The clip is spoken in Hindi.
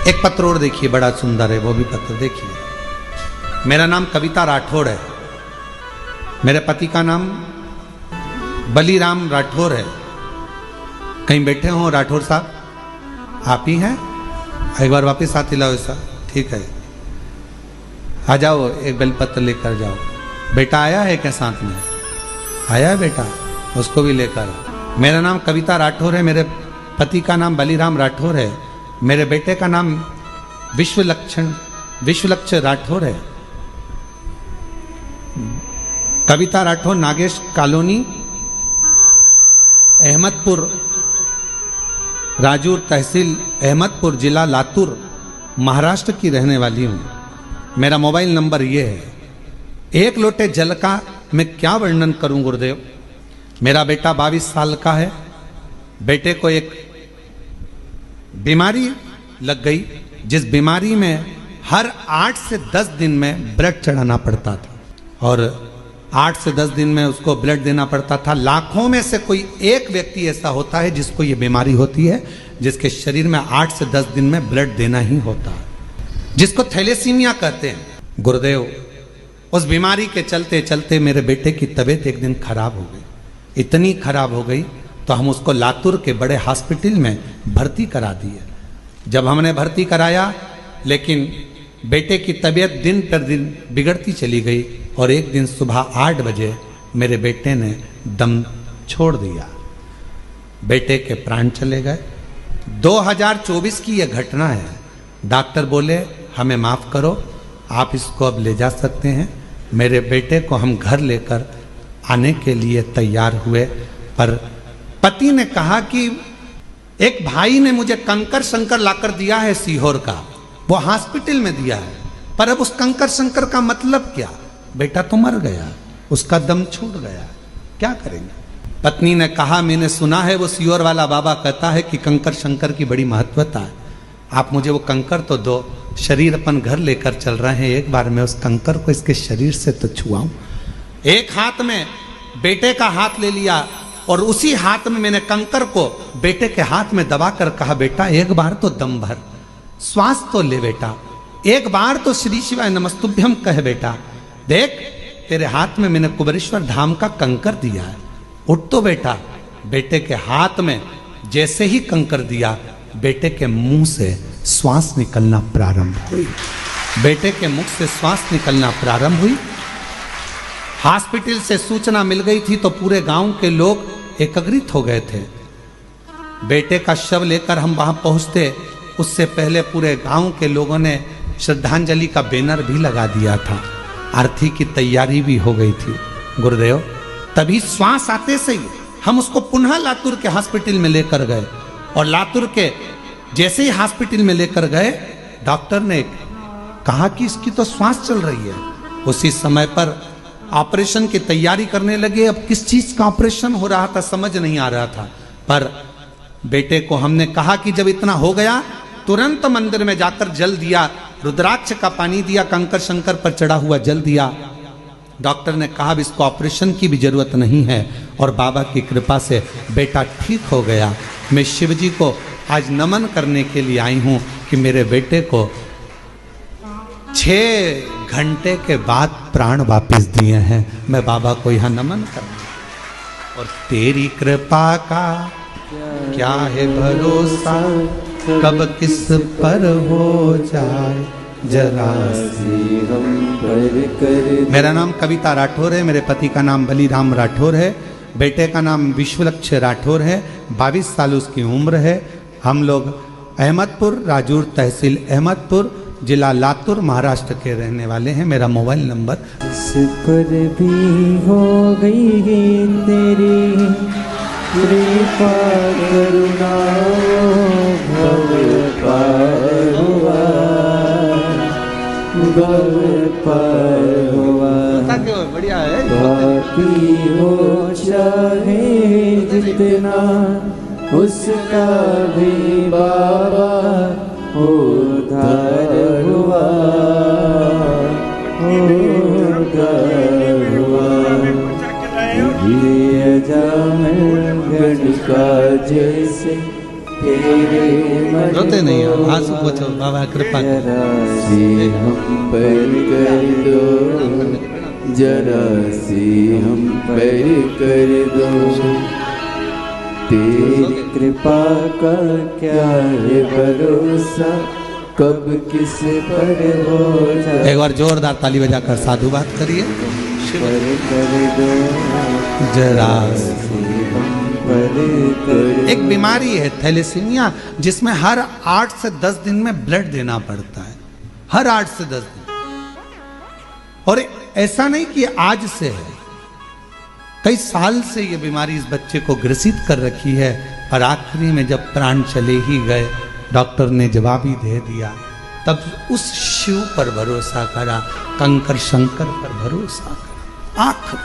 एक पत्र और देखिए, बड़ा सुंदर है वो भी पत्र देखिए। मेरा नाम कविता राठौड़ है, मेरे पति का नाम बलीराम राठौड़ है। कहीं बैठे हो राठौड़ साहब? आप ही हैं? एक बार वापस हाथ हिलाओ ऐसा, ठीक है। आ जाओ, एक बेलपत्र लेकर जाओ। बेटा आया है क्या साथ में? आया है बेटा, उसको भी लेकर आओ। मेरा नाम कविता राठौड़ है, मेरे पति का नाम बलीराम राठौड़ है, मेरे बेटे का नाम विश्वलक्ष राठौड़ है। कविता राठौड़ नागेश कॉलोनी, अहमदपुर, राजूर तहसील अहमदपुर, जिला लातूर, महाराष्ट्र की रहने वाली हूँ। मेरा मोबाइल नंबर ये है। एक लोटे जल का मैं क्या वर्णन करूं गुरुदेव। मेरा बेटा 22 साल का है। बेटे को एक बीमारी लग गई, जिस बीमारी में हर 8 से 10 दिन में ब्लड चढ़ाना पड़ता था, और 8 से 10 दिन में उसको ब्लड देना पड़ता था। लाखों में से कोई एक व्यक्ति ऐसा होता है जिसको ये बीमारी होती है, जिसके शरीर में 8 से 10 दिन में ब्लड देना ही होता है, जिसको थैलेसीमिया कहते हैं। गुरुदेव, उस बीमारी के चलते चलते मेरे बेटे की तबीयत एक दिन खराब हो गई। इतनी खराब हो गई तो हम उसको लातूर के बड़े हॉस्पिटल में भर्ती करा दिए। जब हमने भर्ती कराया, लेकिन बेटे की तबीयत दिन पर दिन बिगड़ती चली गई, और एक दिन सुबह 8 बजे मेरे बेटे ने दम छोड़ दिया। बेटे के प्राण चले गए। 2024 की यह घटना है। डॉक्टर बोले हमें माफ करो, आप इसको अब ले जा सकते हैं। मेरे बेटे को हम घर लेकर आने के लिए तैयार हुए, पर पति ने कहा कि एक भाई ने मुझे कंकर शंकर लाकर दिया है सीहोर का, वो हॉस्पिटल में दिया है, पर अब उस कंकर शंकर का मतलब क्या? बेटा तो मर गया, उसका दम छूट गया, क्या करेंगे? पत्नी ने कहा मैंने सुना है वो सीहोर वाला बाबा कहता है कि कंकर शंकर की बड़ी महत्वता है, आप मुझे वो कंकर तो दो। शरीर अपन घर लेकर चल रहे हैं, एक बार मैं उस कंकर को इसके शरीर से तो छुआऊं। एक हाथ में बेटे का हाथ ले लिया, और उसी हाथ में मैंने कंकर को बेटे के हाथ में दबाकर कहा बेटा एक बार तो दम भर, श्वास तो ले बेटा, एक बार तो श्री शिवाय नमस्तुभ्यम कह बेटा। देख तेरे हाथ में मैंने कुबेरेश्वर धाम का कंकर दिया है, उठ तो बेटा। बेटे के हाथ में जैसे ही कंकर दिया, बेटे के मुंह से श्वास निकलना प्रारंभ हुई। बेटे के मुख से श्वास निकलना प्रारंभ हुई। हॉस्पिटल से सूचना मिल गई थी तो पूरे गांव के लोग एकत्रित हो गए थे। बेटे का शव लेकर हम वहां पहुंचते, उससे पहले पूरे गांव के लोगों ने श्रद्धांजलि का बैनर भी लगा दिया था, आरती की तैयारी भी हो गई थी। गुरुदेव, तभी श्वास आते से ही हम उसको पुनः लातूर के हॉस्पिटल में लेकर गए, और लातूर के जैसे ही हॉस्पिटल में लेकर गए, डॉक्टर ने कहा कि इसकी तो श्वास चल रही है। उसी समय पर ऑपरेशन की तैयारी करने लगे। अब किस चीज का ऑपरेशन हो रहा था समझ नहीं आ रहा था, पर बेटे को हमने कहा कि जब इतना हो गया, तुरंत मंदिर में जाकर जल दिया, रुद्राक्ष का पानी दिया, कंकर शंकर पर चढ़ा हुआ जल दिया। डॉक्टर ने कहा अब इसको ऑपरेशन की भी जरूरत नहीं है, और बाबा की कृपा से बेटा ठीक हो गया। मैं शिव जी को आज नमन करने के लिए आई हूं कि मेरे बेटे को 6 घंटे के बाद प्राण वापस दिए हैं। मैं बाबा को यहाँ नमन कर, और तेरी कृपा का क्या है भरोसा, कब किस पर हो जाए जरा सी हम पर कर। मेरा नाम कविता राठौड़ है, मेरे पति का नाम बलीराम राठौड़ है, बेटे का नाम विश्वलक्ष राठौड़ है, 22 साल उसकी उम्र है। हम लोग अहमदपुर, राजूर तहसील अहमदपुर, जिला लातूर, महाराष्ट्र के रहने वाले हैं। मेरा मोबाइल नंबर। इस पर भी हो गई तेरी कृपा करुणा, भव पार हुआ, भव पार हुआ। बढ़िया है। बाकी हो चाहे जितना, उसका भी बाबा उद्धार हुआ, उद्धार हुआ। ये अजामिल गणिका जैसे तेरे मन रोते नहीं हो, आंसू पोछो, बाबा कृपा करो। जरा सी हम पर कर दो, जरा सी हम पर कर दो। तेरी कृपा का क्या है भरोसा, कब किस पर हो जाए। एक बार जोरदार ताली बजाकर साधुवाद करिए। पर कर दो, जरा सी हम पर कर। एक बीमारी है थैलेसीमिया, जिसमें हर 8 से 10 दिन में ब्लड देना पड़ता है, हर 8 से 10 दिन। और ऐसा नहीं कि आज से है, कई साल से ये बीमारी इस बच्चे को ग्रसित कर रखी है। और आखिरी में जब प्राण चले ही गए, डॉक्टर ने जवाब ही दे दिया, तब उस शिव पर भरोसा करा, कंकर शंकर पर भरोसा करा। आखिर